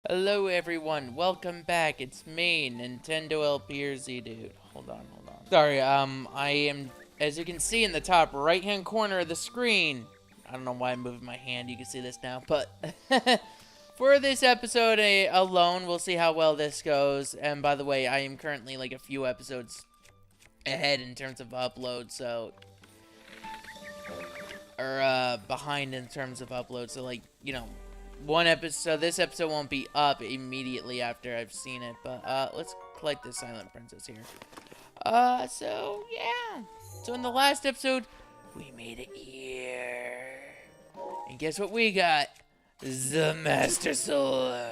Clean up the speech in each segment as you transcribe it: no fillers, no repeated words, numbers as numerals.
Hello everyone, welcome back. It's me, Nintendo LPRZ dude. Hold on. Sorry, I am, as you can see in the top right-hand corner of the screen, I don't know why I'm moving my hand, you can see this now, but for this episode alone, we'll see how well this goes. And by the way, I am currently like a few episodes ahead in terms of upload, so, or behind in terms of upload, so like, you know, this episode won't be up immediately after I've seen it, but let's collect this Silent Princess here. So yeah. So in the last episode, we made it here. And guess what we got? The Master Sword.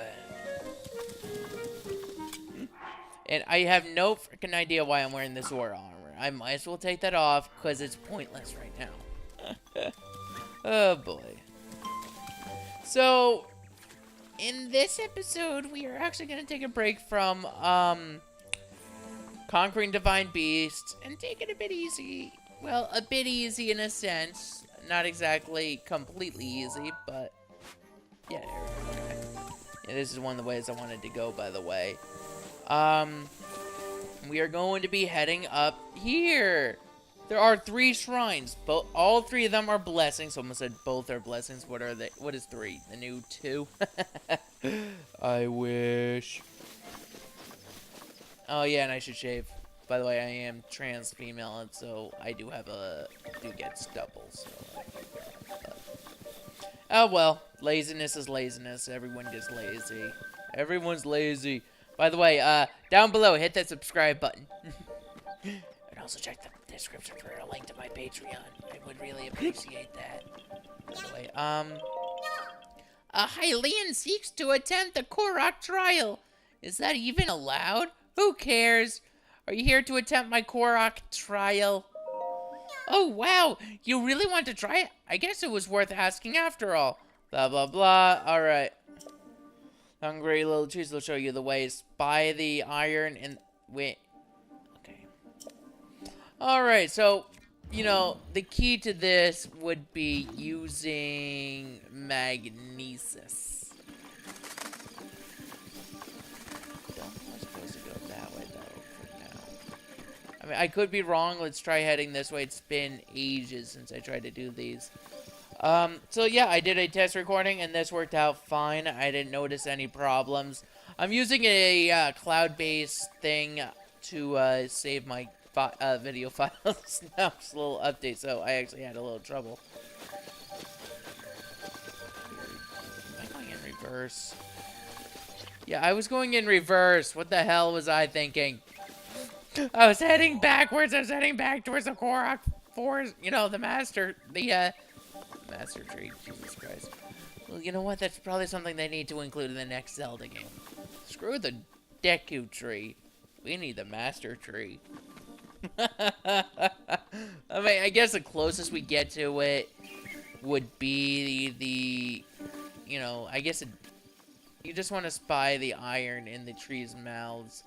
And I have no freaking idea why I'm wearing this war armor. I might as well take that off, because it's pointless right now. Oh boy. So, in this episode, we are actually going to take a break from, conquering Divine Beasts and take it a bit easy. Well, a bit easy in a sense. Not exactly completely easy, but, yeah, okay. Yeah, this is one of the ways I wanted to go, by the way. We are going to be heading up here. There are 3 shrines. All 3 of them are blessings. Almost said both are blessings. What are they? What is 3? The new 2? I wish. Oh yeah, and I should shave. By the way, I am trans female, and so I do get stubbles. So oh well, laziness is laziness. Everyone gets lazy. Everyone's lazy. By the way, down below, hit that subscribe button. And also check the description for a link to my Patreon. I would really appreciate that. Anyway, Hylian seeks to attempt the Korok Trial. Is that even allowed? Who cares? Are you here to attempt my Korok Trial? Oh, wow. You really want to try it? I guess it was worth asking after all. Blah, blah, blah. Alright. Hungry little trees will show you the way. Spy the iron and... Wait. Alright, so, you know, the key to this would be using magnesis. I'm supposed to go that way, though, for now. I mean, I could be wrong. Let's try heading this way. It's been ages since I tried to do these. So yeah, I did a test recording, and this worked out fine. I didn't notice any problems. I'm using a cloud-based thing to save my video files. Now it's a little update, so I actually had a little trouble. Am I going in reverse? Yeah, I was going in reverse. What the hell was I thinking? I was heading backwards. I was heading back towards the Korok Forest. You know, the Master Tree. Jesus Christ. Well, you know what? That's probably something they need to include in the next Zelda game. Screw the Deku Tree. We need the Master Tree. I mean, I guess the closest we get to it would be you know, I guess you just want to spy the iron in the trees' mouths.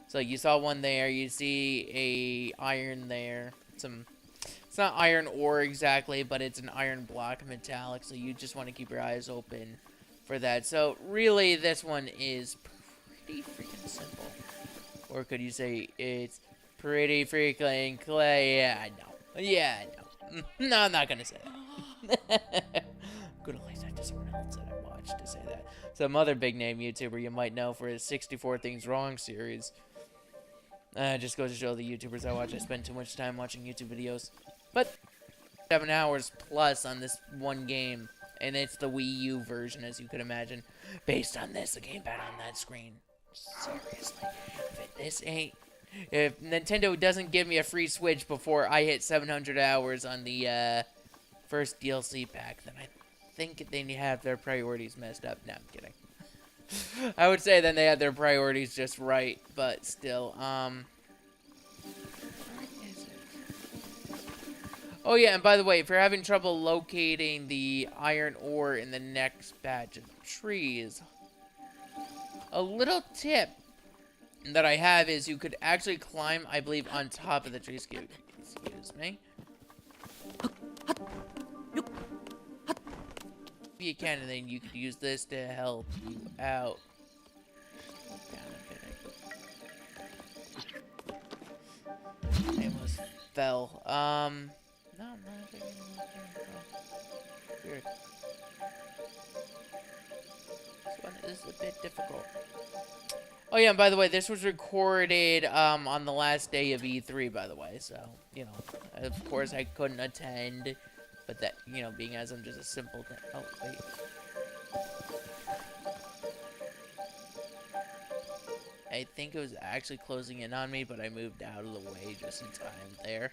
So you saw one there, you see a iron there. It's not iron ore exactly, but it's an iron block metallic, so you just want to keep your eyes open for that. So really, this one is pretty freaking simple. Or could you say it's pretty freaking clay? Yeah, I know. Yeah, I know. No, I'm not gonna say that. Good, at least I have someone else that I watched to say that. Some other big name YouTuber you might know for his 64 Things Wrong series. Just goes to show the YouTubers I watch, I spend too much time watching YouTube videos. But 7 hours plus on this one game, and it's the Wii U version, as you could imagine, based on the gamepad on that screen. Seriously, if Nintendo doesn't give me a free Switch before I hit 700 hours on the first DLC pack, then I think they have their priorities messed up. No, I'm kidding. I would say then they had their priorities just right, but still, oh yeah, and by the way, if you're having trouble locating the iron ore in the next batch of trees, a little tip that I have is you could actually climb, I believe, on top of the tree. Excuse me. If you can, and then you could use this to help you out. I almost fell. No, I'm not taking weird. This one is a bit difficult. Oh yeah, and by the way, this was recorded on the last day of E3, by the way. So, you know, of course I couldn't attend, but that, you know, being as I'm just a simpleton. Oh, wait. I think it was actually closing in on me, but I moved out of the way just in time there.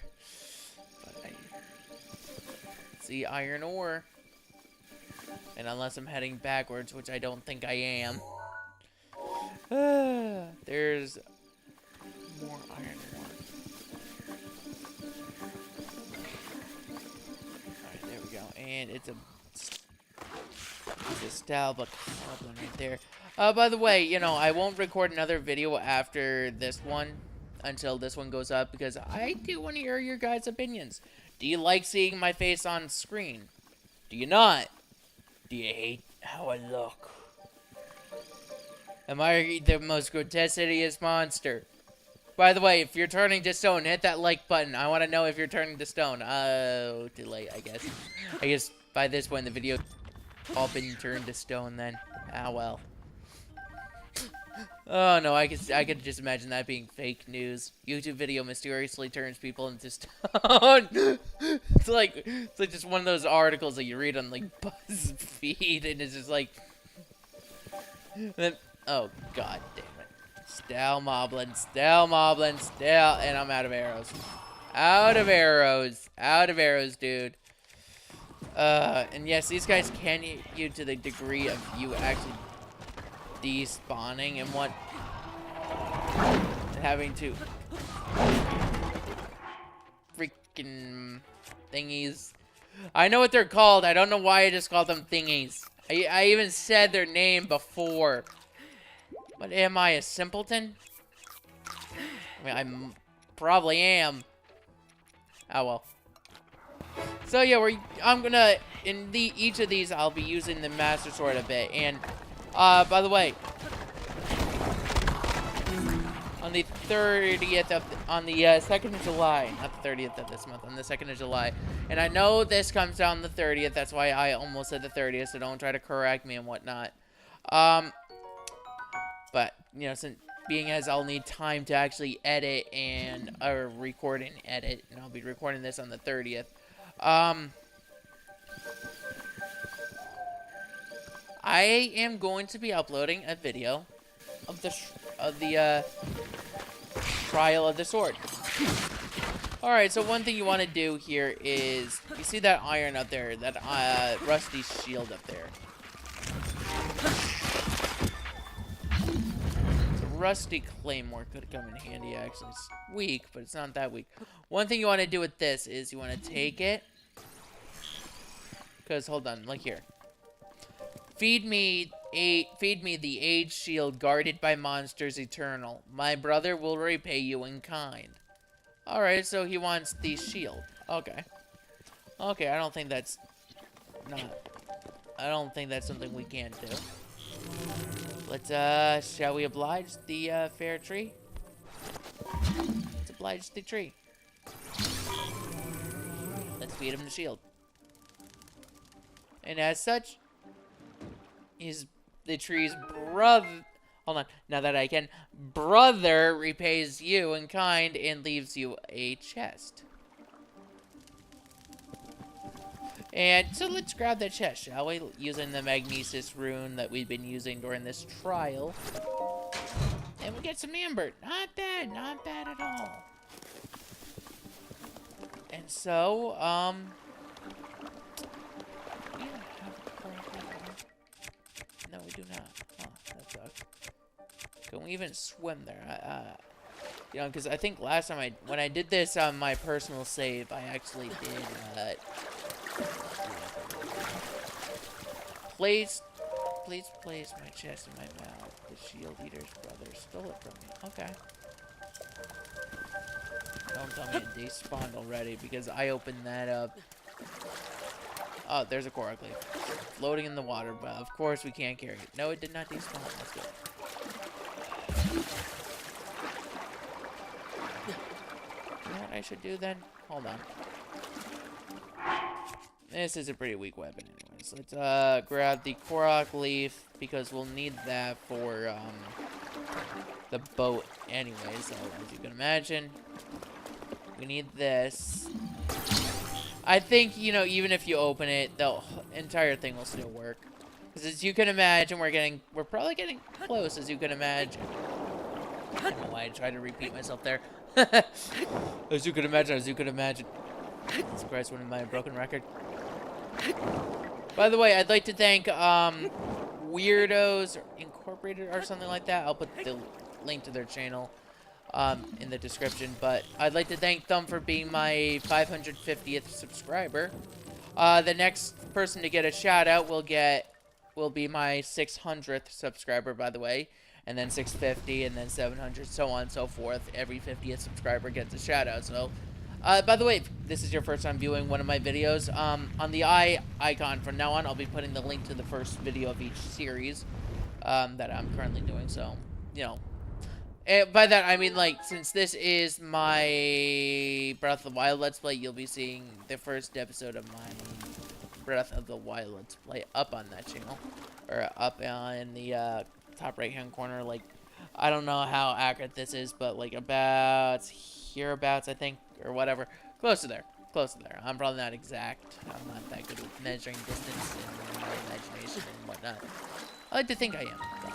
But I see iron ore. And unless I'm heading backwards, which I don't think I am. There's more iron ore. Alright, there we go. And it's a stalbuk right there. By the way, you know, I won't record another video after this one until this one goes up because I do want to hear your guys' opinions. Do you like seeing my face on screen? Do you not? Do you hate how I look? Am I the most grotesque, hideous monster? By the way, if you're turning to stone, hit that like button. I want to know if you're turning to stone. Oh, too late, I guess. I guess by this point, the video all been turned to stone then. Ah, well. Oh no, I could just imagine that being fake news. YouTube video mysteriously turns people into stone. It's like just one of those articles that you read on like BuzzFeed, and it's just like, then, oh god damn it, Stal Moblin, and I'm out of arrows, out of arrows, dude. And yes, these guys can hit you to the degree of you actually despawning and what, and having to freaking thingies. I know what they're called. I don't know why I just called them thingies. I even said their name before. But am I a simpleton? I mean, I probably am. Oh well. So yeah, I'm gonna each of these I'll be using the Master Sword a bit. And by the way, on the 30th on the 2nd of July, not the 30th of this month, on the 2nd of July, and I know this comes down the 30th, that's why I almost said the 30th, so don't try to correct me and whatnot. But, you know, since being as I'll need time to actually edit and, record and edit, and I'll be recording this on the 30th, I am going to be uploading a video of the trial of the sword. Alright, so one thing you want to do here is, you see that iron up there, that rusty shield up there. So rusty claymore could come in handy, actually. It's weak, but it's not that weak. One thing you want to do with this is you want to take it, because, hold on, like here. Feed me the age shield guarded by monsters eternal. My brother will repay you in kind. Alright, so he wants the shield. Okay. Okay, I don't think that's something we can't do. Let's, shall we oblige the, fair tree? Let's oblige the tree. Let's feed him the shield. And as such, the tree's brother, hold on, now that I can, brother repays you in kind and leaves you a chest. And so let's grab that chest, shall we? Using the magnesis rune that we've been using during this trial. And we get some amber. Not bad at all. And so, we don't have a Korok. No, we do not. Oh, that sucks. Can we even swim there? You know, because I think last time when I did this on my personal save, I actually did, please place my chest in my mouth. The shield eater's brother stole it from me. Okay. Don't tell me it despawned already, because I opened that up. Oh, there's a Korok leaf. Floating in the water, but of course we can't carry it. No, it did not despawn. That's good. You know I should do then? Hold on. This is a pretty weak weapon anyways. Let's grab the Korok leaf because we'll need that for the boat anyways. So as you can imagine, we need this. I think, you know, even if you open it, the entire thing will still work. Because as you can imagine, we're probably getting close, as you can imagine. I don't know why I tried to repeat myself there. As you can imagine, as you can imagine. Jesus Christ, what am I, a broken record? By the way, I'd like to thank Weirdos Incorporated or something like that. I'll put the link to their channel in the description. But I'd like to thank them for being my 550th subscriber. The next person to get a shout out will be my 600th subscriber, by the way. And then 650, and then 700, so on and so forth. Every 50th subscriber gets a shout out. So, by the way, if this is your first time viewing one of my videos, on the eye icon from now on, I'll be putting the link to the first video of each series that I'm currently doing. So, you know, by that I mean, like, since this is my Breath of the Wild Let's Play, you'll be seeing the first episode of my Breath of the Wild Let's Play up on that channel, or up in the top right hand corner. Like, I don't know how accurate this is, but like about hereabouts, I think, or whatever, close to there. I'm probably not exact. I'm not that good with measuring distance in my imagination and whatnot. I like to think I am, but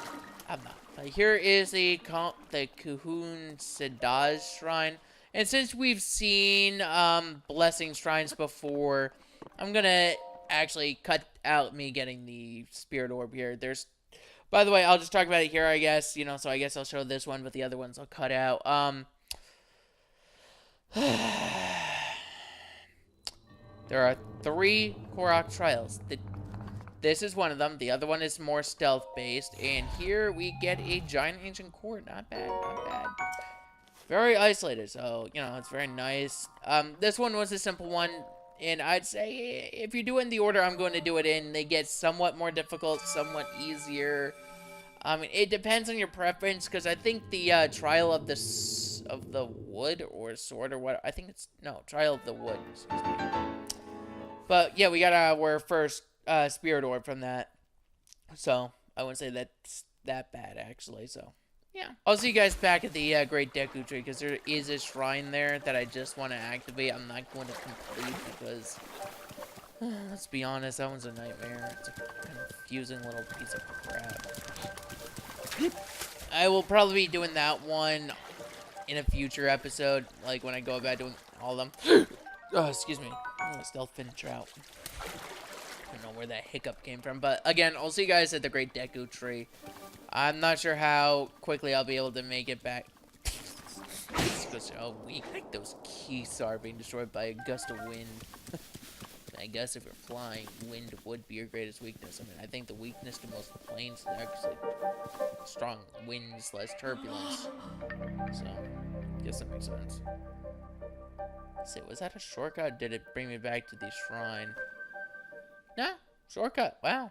I'm not. But here is the Kuhun Sedaj Shrine, and since we've seen blessing shrines before, I'm gonna actually cut out me getting the spirit orb here. By the way, I'll just talk about it here, I guess, you know, so I guess I'll show this one, but the other ones I'll cut out. There are 3 Korok Trials. This is one of them. The other one is more stealth-based, and here we get a giant ancient core. Not bad, not bad. Very isolated, so, you know, it's very nice. This one was a simple one, and I'd say if you do it in the order I'm going to do it in, they get somewhat more difficult, somewhat easier. I mean, it depends on your preference, because I think the Trial of the Wood or Sword or what, I think it's, no, Trial of the Wood, excuse me. But yeah, we got our first Spirit Orb from that, so I wouldn't say that's that bad, actually, so yeah. I'll see you guys back at the Great Deku Tree, because there is a shrine there that I just want to activate. I'm not going to complete because, let's be honest, that one's a nightmare. It's a confusing little piece of crap. I will probably be doing that one in a future episode, like when I go about doing all of them. Oh, excuse me. Oh, stealth fin trout. I don't know where that hiccup came from, but again, I'll see you guys at the Great Deku Tree. I'm not sure how quickly I'll be able to make it back. Because how weak those keys are being destroyed by a gust of wind. I guess if you're flying, wind would be your greatest weakness. I mean, I think the weakness to most planes is actually strong winds, less turbulence. So, I guess that makes sense. Let's see, was that a shortcut? Did it bring me back to the shrine? No, shortcut. Wow.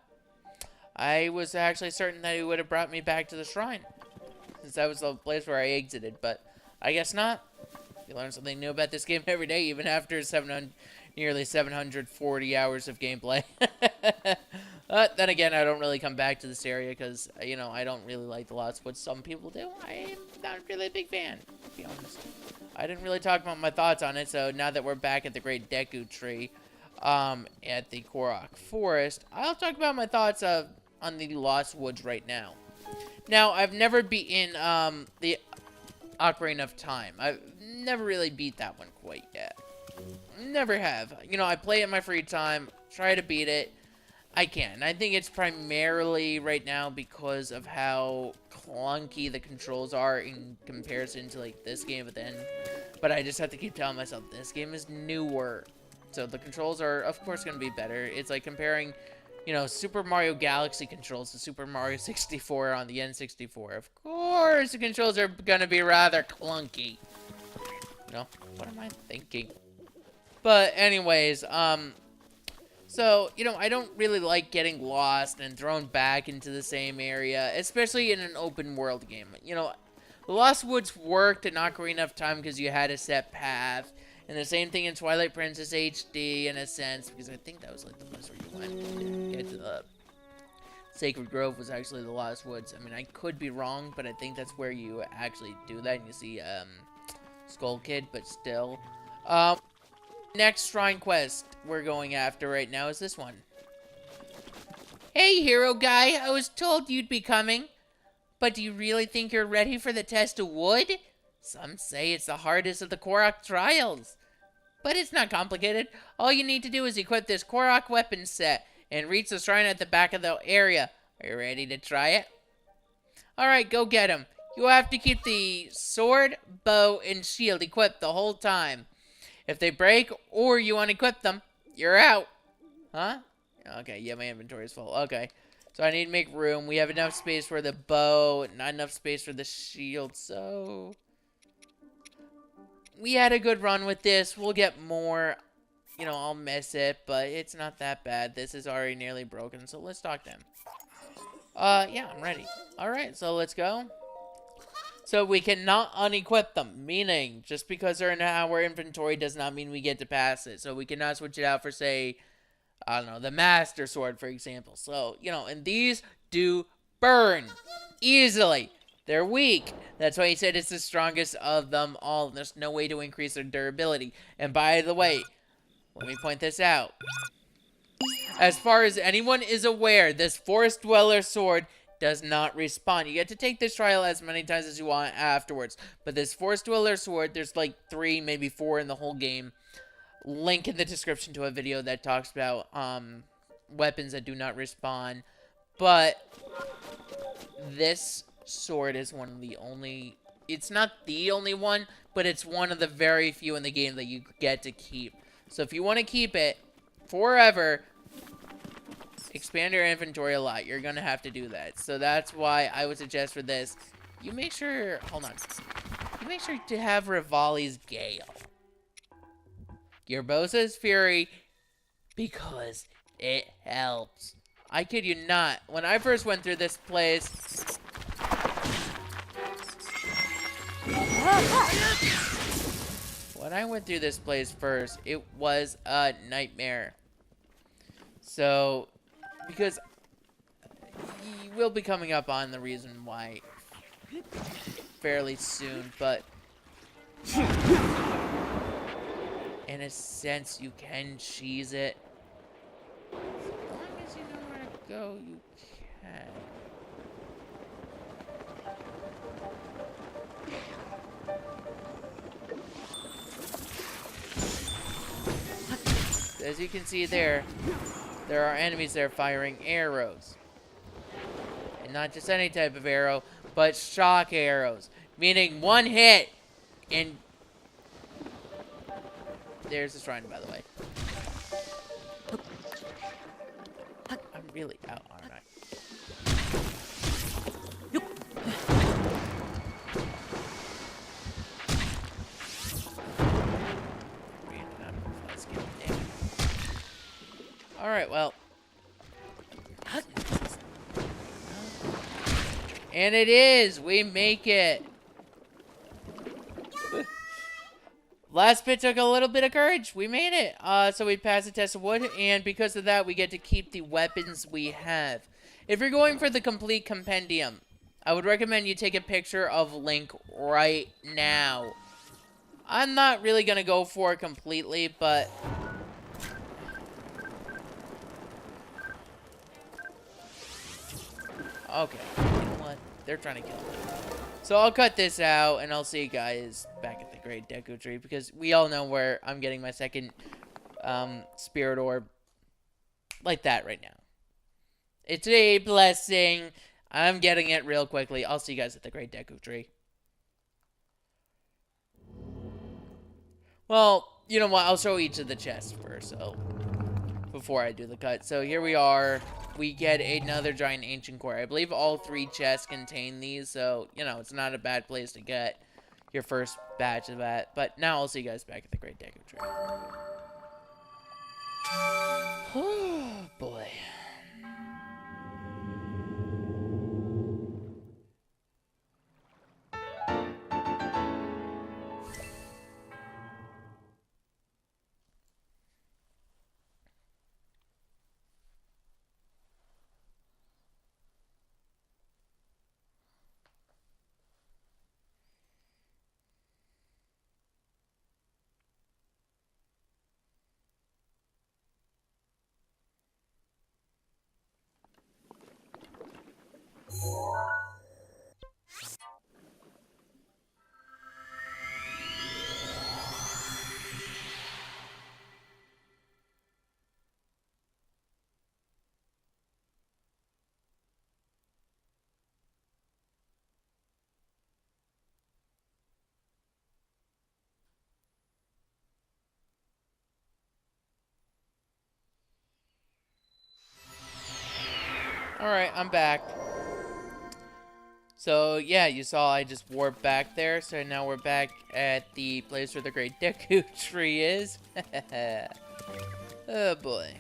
I was actually certain that it would have brought me back to the shrine, since that was the place where I exited, but I guess not. You learn something new about this game every day, even after nearly 740 hours of gameplay. Then again, I don't really come back to this area because, you know, I don't really like the Lost Woods. Some people do. I'm not really a big fan, to be honest. I didn't really talk about my thoughts on it, so now that we're back at the Great Deku Tree, at the Korok Forest, I'll talk about my thoughts on the Lost Woods right now. Now, I've never beaten the Ocarina of Time. I've never really beat that one quite yet. Never have. You know, I play it in my free time, try to beat it. I can. I think it's primarily right now because of how clunky the controls are in comparison to like this game, but I just have to keep telling myself this game is newer, so the controls are of course going to be better. It's like comparing, you know, Super Mario Galaxy controls to Super Mario 64 on the N64. Of course the controls are going to be rather clunky. You know, what am I thinking? But anyways, so, you know, I don't really like getting lost and thrown back into the same area, especially in an open world game. You know, The Lost Woods worked at Ocarina of Time because you had a set path. And the same thing in Twilight Princess HD in a sense, because I think that was like the place where you went to get to the Sacred Grove was actually the Lost Woods. I mean, I could be wrong, but I think that's where you actually do that and you see Skull Kid, but still. Next shrine quest we're going after right now is this one. Hey, hero guy, I was told you'd be coming. But do you really think you're ready for the test of wood? Some say it's the hardest of the Korok Trials. But it's not complicated. All you need to do is equip this Korok weapon set and reach the shrine at the back of the area. Are you ready to try it? Alright, go get him. You'll have to keep the sword, bow, and shield equipped the whole time. If they break or you unequip them, you're out. Huh? Okay, yeah, my inventory is full. Okay. So I need to make room. We have enough space for the bow, not enough space for the shield, so... We had a good run with this. We'll get more. You know, I'll miss it, but it's not that bad. This is already nearly broken, so let's talk to him. Yeah, I'm ready. Alright, so let's go. So we cannot unequip them, meaning just because they're in our inventory does not mean we get to pass it. So we cannot switch it out for, say, I don't know, the Master Sword, for example. So, you know, and these do burn easily. They're weak. That's why he said it's the strongest of them all. There's no way to increase their durability. And by the way, let me point this out. As far as anyone is aware, this Forest Dweller sword does not respawn. You get to take this trial as many times as you want afterwards. But this Forest Dweller sword, there's like 3, maybe 4 in the whole game. Link in the description to a video that talks about weapons that do not respawn. But this sword is one of the only... It's not the only one, but it's one of the very few in the game that you get to keep. So if you want to keep it forever, expand your inventory a lot. You're going to have to do that. So that's why I would suggest for this, you make sure... Hold on. You make sure to have Rivali's Gale. Gerbosa's Fury, because it helps. I kid you not. When I first went through this place... When I went through this place first, it was a nightmare. So, because he will be coming up on the reason why fairly soon, but in a sense, you can cheese it. As long as you know where to go, you can. As you can see there are enemies there firing arrows. And not just any type of arrow, but shock arrows. Meaning one hit, and there's the shrine, by the way. I'm really out, aren't I? Alright, well. And it is! We make it! Last bit took a little bit of courage. We made it. So we passed the test of wood, and because of that, we get to keep the weapons we have. If you're going for the complete compendium, I would recommend you take a picture of Link right now. I'm not really going to go for it completely, but... Okay, you know what? They're trying to kill me. So I'll cut this out, and I'll see you guys back at the Great Deku Tree, because we all know where I'm getting my second Spirit Orb. Like that right now. It's a blessing. I'm getting it real quickly. I'll see you guys at the Great Deku Tree. Well, you know what? I'll show each of the chests first, so... Before I do the cut. So here we are. We get another giant ancient core. I believe all 3 chests contain these, so, you know, it's not a bad place to get your first batch of that. But now I'll see you guys back at the Great Deku Tree. Oh, boy. Alright, I'm back. So, yeah, you saw I just warped back there. So now we're back at the place where the Great Deku Tree is. Oh, boy.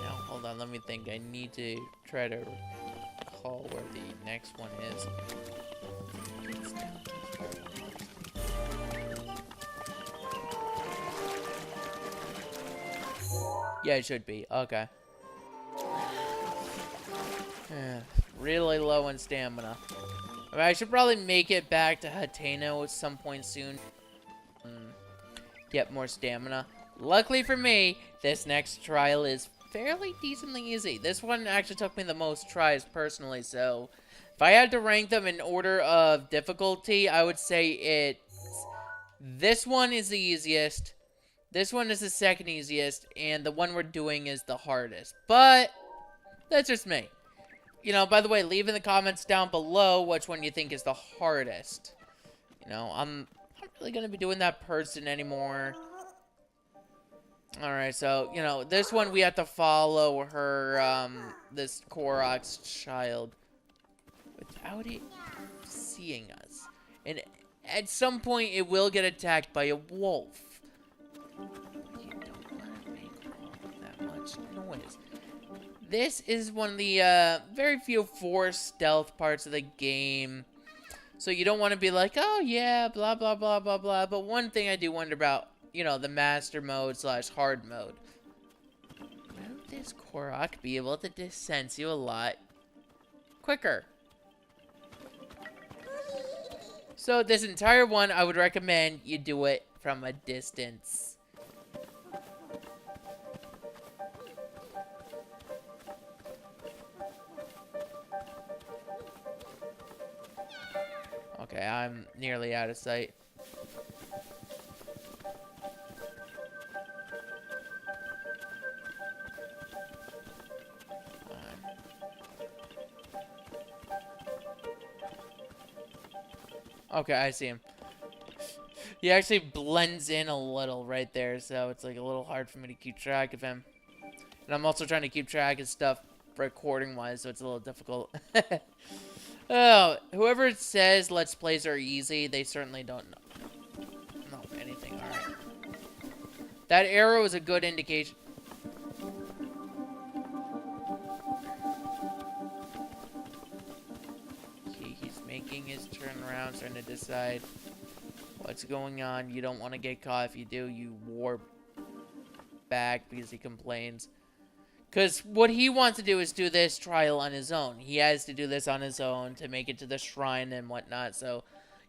Now, hold on, let me think. I need to try to recall where the next one is. Yeah, it should be. Okay. Really low in stamina. I mean, I should probably make it back to Hateno at some point soon. Get more stamina. Luckily for me, this next trial is fairly decently easy. This one actually took me the most tries personally, so if I had to rank them in order of difficulty, I would say this one is the easiest, this one is the second easiest, and the one we're doing is the hardest. But that's just me. You know, by the way, leave in the comments down below which one you think is the hardest. You know, I'm not really going to be doing that person anymore. Alright, so, you know, this one we have to follow her, this Korok's child without it seeing us. And at some point, it will get attacked by a wolf. You don't want to make all that much noise. This is one of the, very few forced stealth parts of the game. So you don't want to be like, oh yeah, blah, blah, blah, blah, blah. But one thing I do wonder about, you know, the master mode / hard mode. Will this Korok be able to sense you a lot quicker? So this entire one, I would recommend you do it from a distance. Okay, I'm nearly out of sight. Okay, I see him. He actually blends in a little right there, so it's like a little hard for me to keep track of him. And I'm also trying to keep track of stuff recording-wise, so it's a little difficult. Oh, whoever says Let's Plays are easy, they certainly don't know anything. Alright. That arrow is a good indication. He's making his turn around, trying to decide what's going on. You don't want to get caught. If you do, you warp back because he complains. Because what he wants to do is do this trial on his own. He has to do this on his own to make it to the shrine and whatnot. So,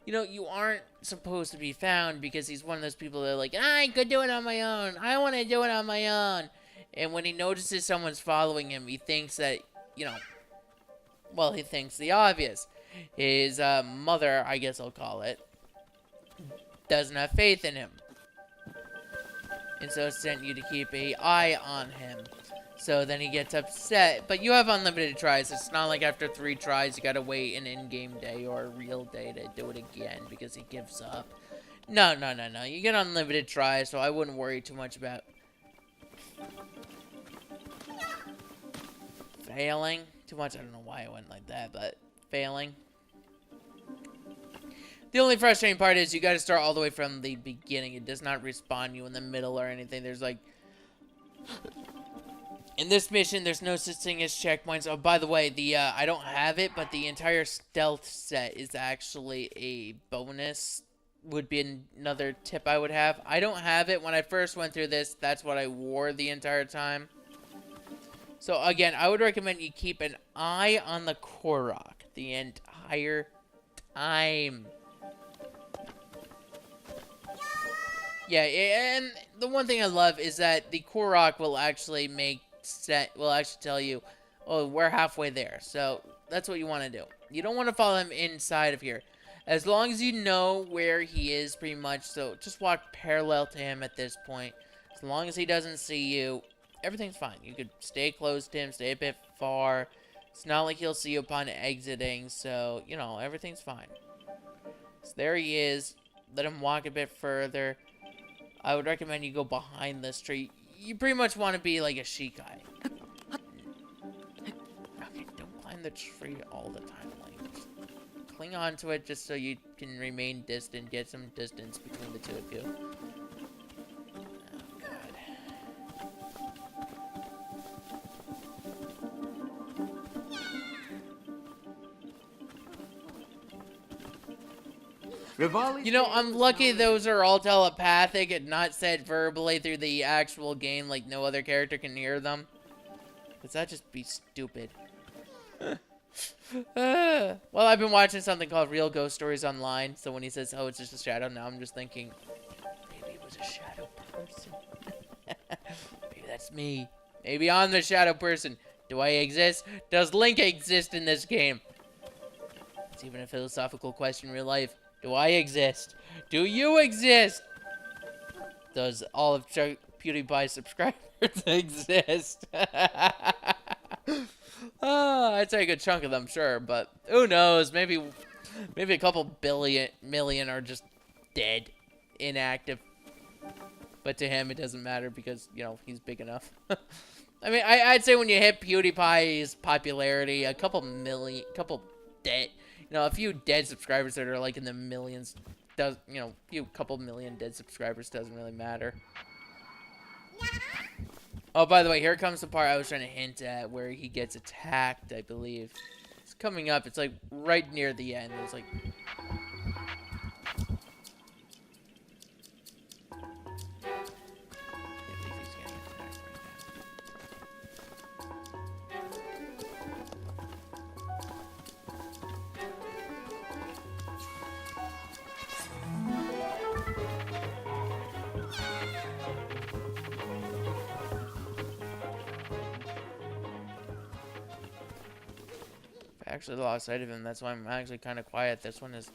you know, you aren't supposed to be found because he's one of those people that are like, I could do it on my own. I want to do it on my own. And when he notices someone's following him, he thinks that, you know, well, he thinks the obvious. His mother, I guess I'll call it, doesn't have faith in him. And so sent you to keep an eye on him. So then he gets upset. But you have unlimited tries. It's not like after 3 tries you gotta wait an in-game day or a real day to do it again because he gives up. No. You get unlimited tries, so I wouldn't worry too much about failing. Too much, I don't know why I went like that, but failing. The only frustrating part is you gotta start all the way from the beginning. It does not respawn you in the middle or anything. There's like... In this mission, there's no such thing as checkpoints. Oh, by the way, the I don't have it, but the entire stealth set is actually a bonus. Would be another tip I would have. I don't have it. When I first went through this, that's what I wore the entire time. So, again, I would recommend you keep an eye on the Korok the entire time. Yeah, and the one thing I love is that the Korok will actually tell you, oh, we're halfway there. So that's what you want to do. You don't want to follow him inside of here. As long as you know where he is pretty much, so just walk parallel to him at this point. As long as he doesn't see you, everything's fine. You could stay close to him, stay a bit far. It's not like he'll see you upon exiting, so, you know, everything's fine. So there he is. Let him walk a bit further. I would recommend you go behind this tree. you pretty much want to be like a Shikai. Okay, don't climb the tree all the time. Like, just cling on to it just so you can remain distant, get some distance between the two of you. You know, I'm lucky those are all telepathic and not said verbally through the actual game, like no other character can hear them. Because that'd just be stupid. Well, I've been watching something called Real Ghost Stories Online, so when he says, oh, it's just a shadow, now I'm just thinking, maybe it was a shadow person. Maybe that's me. Maybe I'm the shadow person. Do I exist? Does Link exist in this game? It's even a philosophical question in real life. Do I exist? Do you exist? Does all of PewDiePie's subscribers exist? I'd say a good chunk of them, sure, but who knows? Maybe a couple million are just dead, inactive. But to him, it doesn't matter because, you know, he's big enough. I mean, I'd say when you hit PewDiePie's popularity, a couple dead, you know, a few dead subscribers that are like in the millions, does, you know, couple million dead subscribers doesn't really matter. Oh, by the way, here comes the part I was trying to hint at where he gets attacked, I believe. It's coming up. It's like right near the end. It's like... I actually lost sight of him. That's why I'm actually kind of quiet. This one is...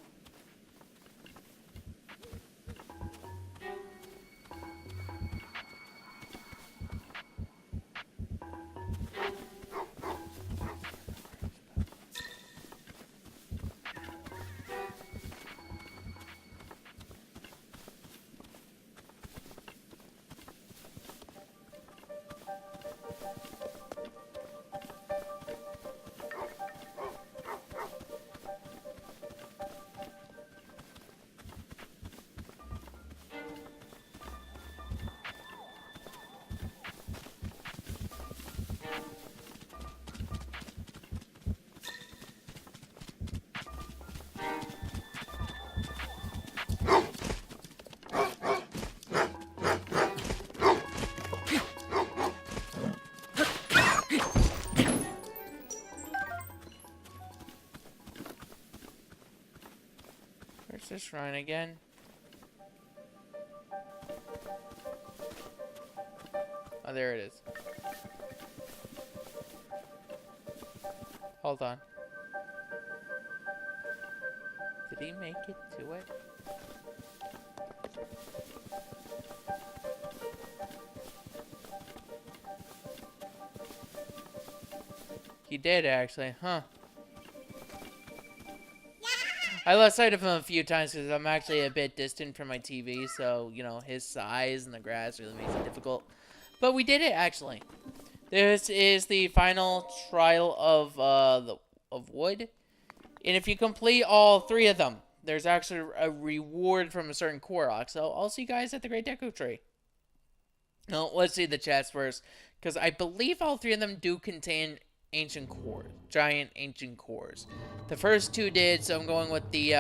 Where's this shrine again? Oh, there it is. Hold on. Did he make it to it? He did, actually. Huh. I lost sight of him a few times because I'm actually a bit distant from my TV, so, you know, his size and the grass really makes it difficult. But we did it, actually. This is the final trial of wood. And if you complete all 3 of them, there's actually a reward from a certain Korok. So I'll see you guys at the Great Deku Tree. Now, let's see the chats first, because I believe all 3 of them do contain ancient cores, giant ancient cores. The first 2 did, so I'm going with the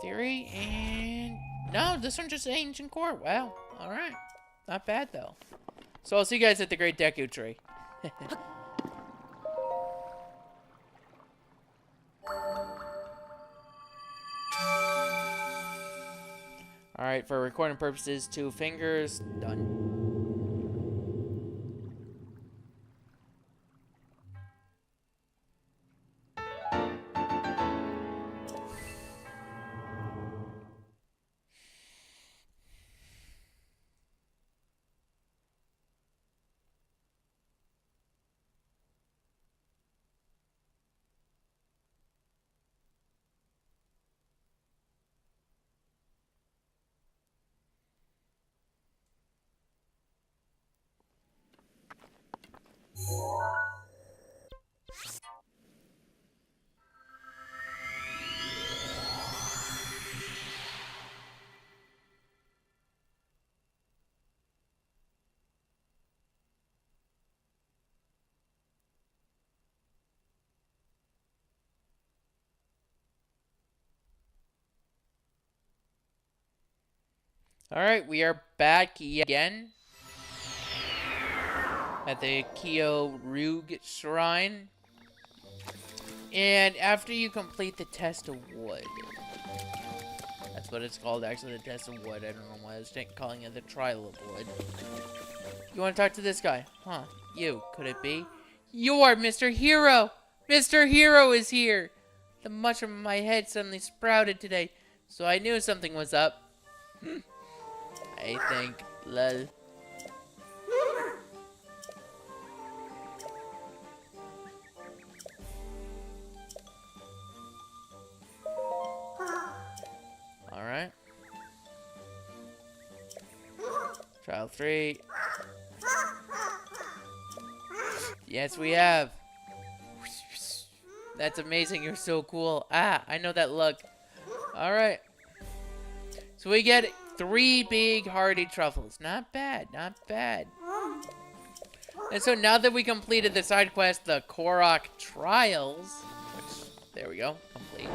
theory, and no, this one just ancient core. Wow, all right, not bad though. So I'll see you guys at the Great Deku Tree. All right, for recording purposes, 2 fingers, done. Alright, we are back again at the Korok Shrine. And after you complete the test of wood, that's what it's called actually, the test of wood. I don't know why I was calling it the trial of wood. You want to talk to this guy? Huh, you, could it be? You're Mr. Hero! Mr. Hero is here! The mushroom in my head suddenly sprouted today, so I knew something was up. I think, lol. Alright. Trial 3. Yes, we have. That's amazing. You're so cool. Ah, I know that look. Alright. So we get 3 big hearty truffles. Not bad. Not bad. And so now that we completed the side quest, the Korok Trials, which, there we go, complete.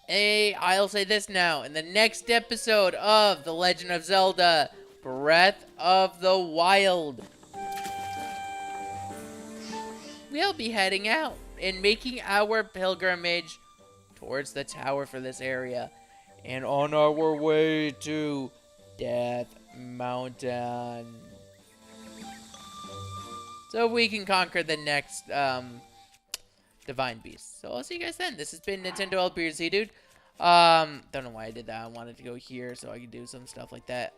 Hey, I'll say this now. In the next episode of The Legend of Zelda, Breath of the Wild, we'll be heading out and making our pilgrimage towards the tower for this area. And on our way to Death Mountain, so we can conquer the next divine beast. So I'll see you guys then. This has been Nintendo LBZ, dude. Don't know why I did that. I wanted to go here so I could do some stuff like that.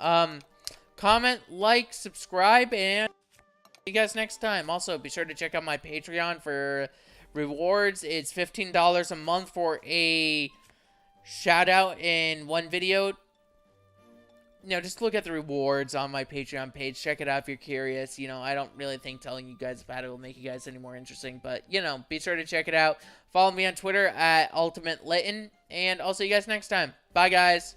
Comment, like, subscribe, and see you guys next time. Also, be sure to check out my Patreon for rewards. It's $15 a month for a shout out in one video. You know, just look at the rewards on my Patreon page. Check it out if you're curious. You know, I don't really think telling you guys about it will make you guys any more interesting. But, you know, be sure to check it out. Follow me on Twitter at UltimateLitten. And I'll see you guys next time. Bye, guys.